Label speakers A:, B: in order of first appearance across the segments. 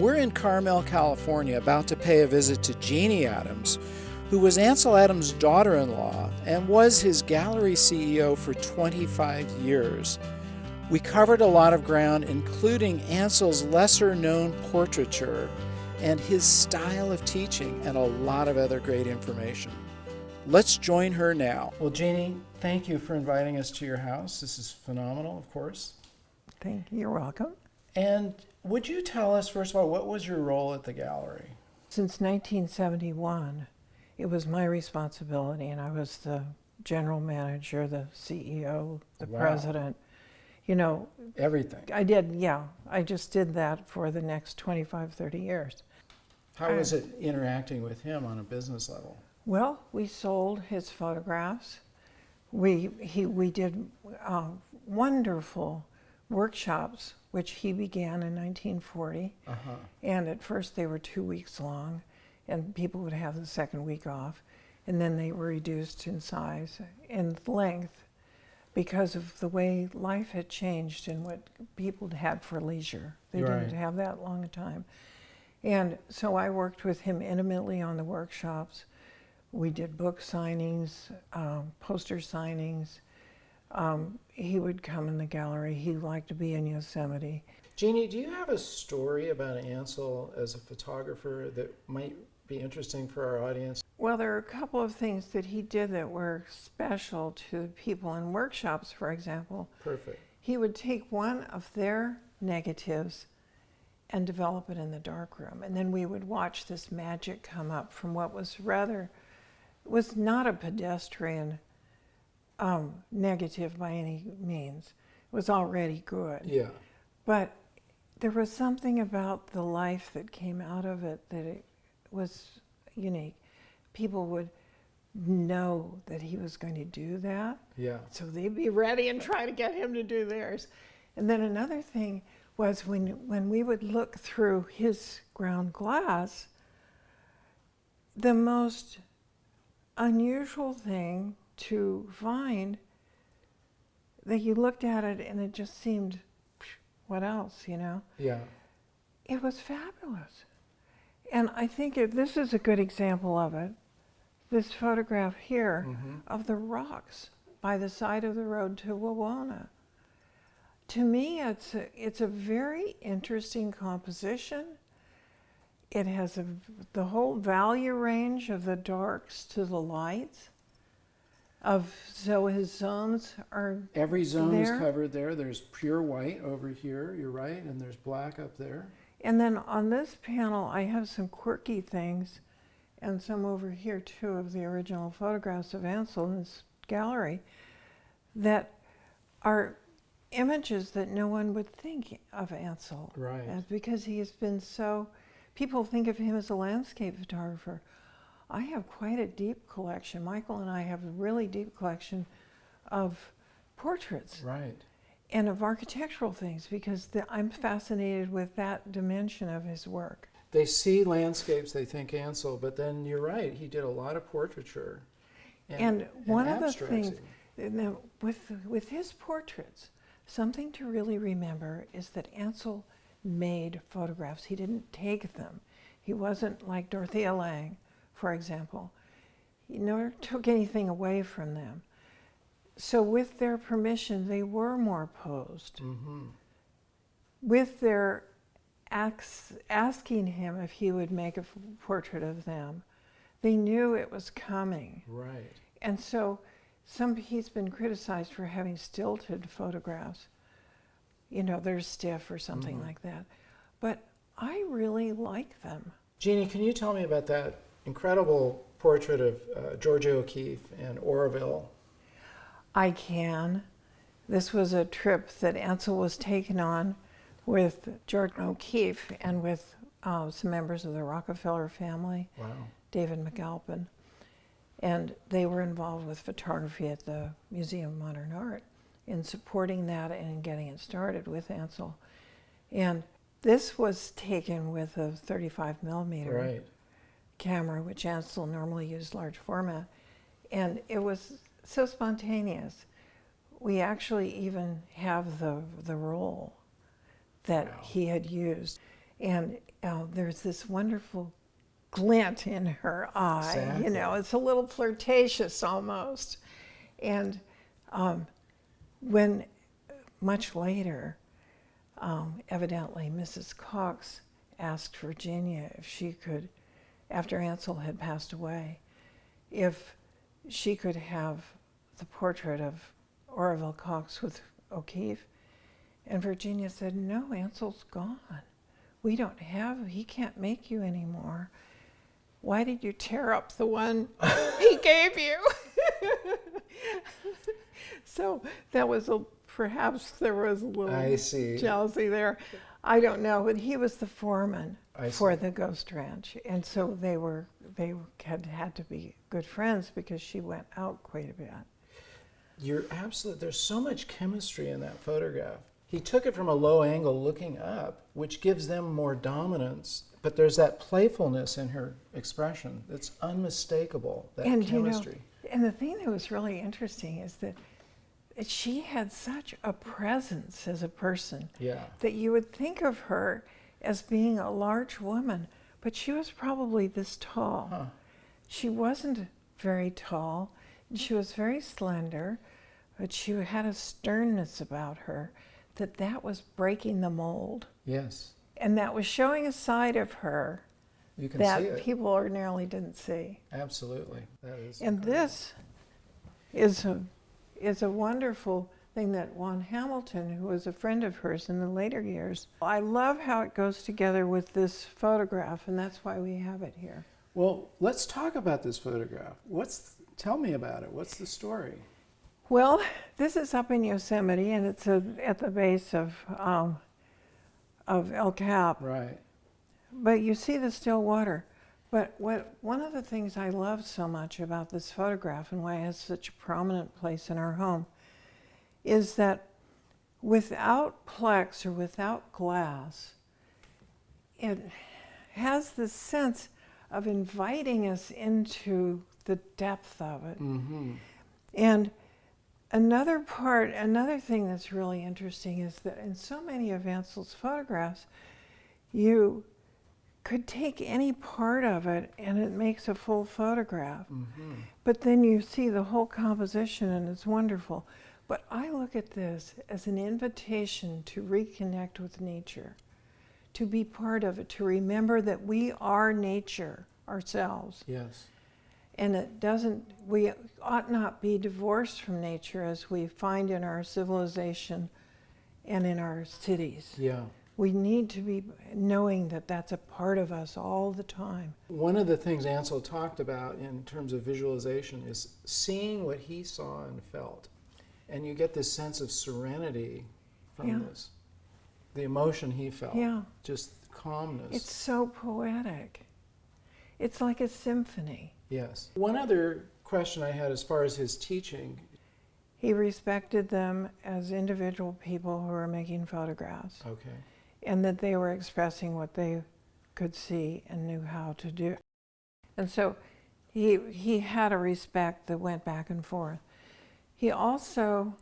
A: We're in Carmel, California, about to pay a visit to Jeannie Adams, who was Ansel Adams' daughter-in-law and was his gallery CEO for 25 years. We covered a lot of ground, including Ansel's lesser-known portraiture and his style of teaching, and a lot of other great information. Let's join her now. Well, Jeannie, thank you for inviting us to your house. This is phenomenal, of course.
B: Thank you. You're welcome.
A: And would you tell us, first of all, what was your role at the gallery?
B: Since 1971, it was my responsibility, and I was the general manager, the CEO, the president. You know,
A: everything.
B: I did, yeah. I just did that for the next 25, 30 years.
A: How was it interacting with him on a business level?
B: Well, we sold his photographs. We did wonderful workshops, which he began in 1940. And at first they were 2 weeks long, and people would have the second week off. And then they were reduced in size and length because of the way life had changed and what people had for leisure. They didn't have that long a time. And so I worked with him intimately on the workshops. We did book signings, poster signings. He would come in the gallery. He liked to be in Yosemite.
A: Jeannie, do you have a story about Ansel as a photographer that might be interesting for our audience?
B: Well, there are a couple of things that he did that were special to people in workshops, for example.
A: Perfect.
B: He would take one of their negatives and develop it in the darkroom. And then we would watch this magic come up from what was was not a pedestrian negative by any means. It was already good.
A: Yeah.
B: But there was something about the life that came out of it that it was unique. People would know that he was going to do that.
A: Yeah.
B: So they'd be ready and try to get him to do theirs. And then another thing was when we would look through his ground glass, the most unusual thing to find that you looked at it and it just seemed, what else, you know?
A: Yeah.
B: It was fabulous. And I think this is a good example of it. This photograph here of the rocks by the side of the road to Wawona. To me, it's a very interesting composition. It has the whole value range of the darks to the lights. So his zones are
A: every zone
B: there.
A: Is covered there. There's pure white over here, you're right, and there's black up there.
B: And then on this panel, I have some quirky things, and some over here too of the original photographs of Ansel in this gallery that are images that no one would think of Ansel.
A: Right.
B: Because he has been people think of him as a landscape photographer. I have quite a deep collection. Michael and I have a really deep collection of portraits.
A: Right.
B: And of architectural things, because I'm fascinated with that dimension of his work.
A: They see landscapes, they think Ansel, but then you're right, he did a lot of portraiture.
B: And one of the things, with his portraits, something to really remember is that Ansel made photographs. He didn't take them. He wasn't like Dorothea Lange, for example. He never took anything away from them. So with their permission, they were more posed. With their asking him if he would make a portrait of them, they knew it was coming.
A: Right.
B: And so he's been criticized for having stilted photographs. You know, they're stiff or something like that. But I really like them.
A: Jeannie, can you tell me about that incredible portrait of Georgia O'Keeffe in Oroville?
B: I can. This was a trip that Ansel was taken on with George O'Keeffe and with some members of the Rockefeller family, David McAlpin. And they were involved with photography at the Museum of Modern Art in supporting that and in getting it started with Ansel. And this was taken with a 35 millimeter camera, which Ansel normally used large format. And it was so spontaneous. We actually even have the roll that he had used. And there's this wonderful glint in her eye.
A: Exactly.
B: You know, it's a little flirtatious almost. And when much later, evidently Mrs. Cox asked Virginia if she could, after Ansel had passed away, if she could have the portrait of Orville Cox with O'Keeffe. And Virginia said, no, Ansel's gone. We don't have, he can't make you anymore. Why did you tear up the one he gave you? So that was perhaps there was a little jealousy there. I don't know, but he was the foreman for the Ghost Ranch. And so they had to be good friends because she went out quite a bit.
A: You're absolute. There's so much chemistry in that photograph. He took it from a low angle looking up, which gives them more dominance. But there's that playfulness in her expression that's unmistakable, that chemistry.
B: You know, and the thing that was really interesting is that she had such a presence as a person that you would think of her as being a large woman, but she was probably this tall. Huh. She wasn't very tall, and she was very slender, but she had a sternness about her that was breaking the mold.
A: Yes.
B: And that was showing a side of her that people ordinarily didn't see.
A: Absolutely. That is
B: and
A: incredible.
B: This is a wonderful thing that Juan Hamilton, who was a friend of hers in the later years, I love how it goes together with this photograph, and that's why we have it here.
A: Well, let's talk about this photograph. Tell me about it. What's the story?
B: Well, this is up in Yosemite, and it's at the base of El Cap.
A: Right.
B: But you see the still water. But one of the things I love so much about this photograph and why it has such a prominent place in our home is that without Plex or without glass, it has this sense of inviting us into the depth of it. Mm-hmm. And another thing that's really interesting is that in so many of Ansel's photographs, you could take any part of it and it makes a full photograph. Mm-hmm. But then you see the whole composition and it's wonderful. But I look at this as an invitation to reconnect with nature, to be part of it, to remember that we are nature ourselves.
A: Yes.
B: And we ought not be divorced from nature as we find in our civilization and in our cities.
A: Yeah.
B: We need to be knowing that that's a part of us all the time.
A: One of the things Ansel talked about in terms of visualization is seeing what he saw and felt. And you get this sense of serenity from this. The emotion he felt. Yeah. Just calmness.
B: It's so poetic. It's like a symphony.
A: Yes. One other question I had as far as his teaching.
B: He respected them as individual people who were making photographs.
A: Okay.
B: And that they were expressing what they could see and knew how to do. And so he had a respect that went back and forth. He also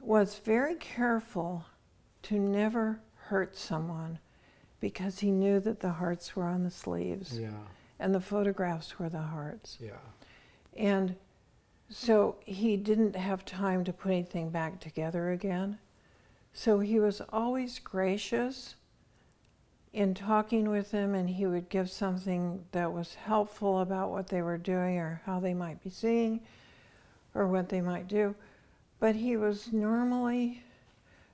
B: was very careful to never hurt someone because he knew that the hearts were on the sleeves.
A: Yeah.
B: And the photographs were the hearts.
A: Yeah.
B: And so he didn't have time to put anything back together again. So he was always gracious in talking with them, and he would give something that was helpful about what they were doing or how they might be seeing or what they might do. But he was normally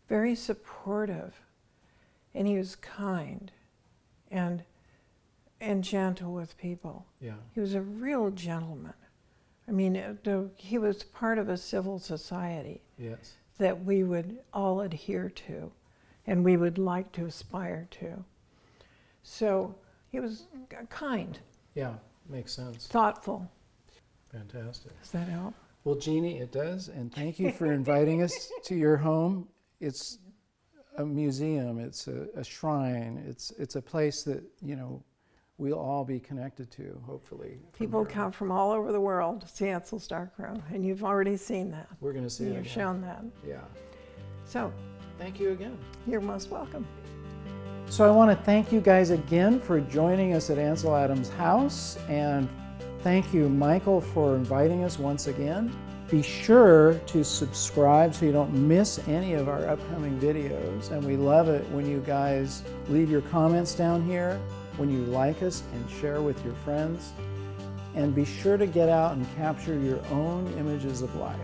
B: very supportive, and he was kind and gentle with people. Yeah. He was a real gentleman. I mean, he was part of a civil society.
A: Yes.
B: That we would all adhere to and we would like to aspire to. So he was kind.
A: Yeah, makes sense.
B: Thoughtful.
A: Fantastic.
B: Does that help?
A: Well, Jeannie, it does, and thank you for inviting us to your home. It's a museum, it's a shrine, it's a place that, we'll all be connected to, hopefully.
B: People come from all over the world to see Ansel's darkroom, and you've already seen that.
A: We're going to see it again.
B: You've shown that.
A: Yeah.
B: So,
A: thank you again.
B: You're most welcome.
A: So I want to thank you guys again for joining us at Ansel Adams' house, and thank you, Michael, for inviting us once again. Be sure to subscribe so you don't miss any of our upcoming videos, and we love it when you guys leave your comments down here, when you like us and share with your friends, and be sure to get out and capture your own images of life.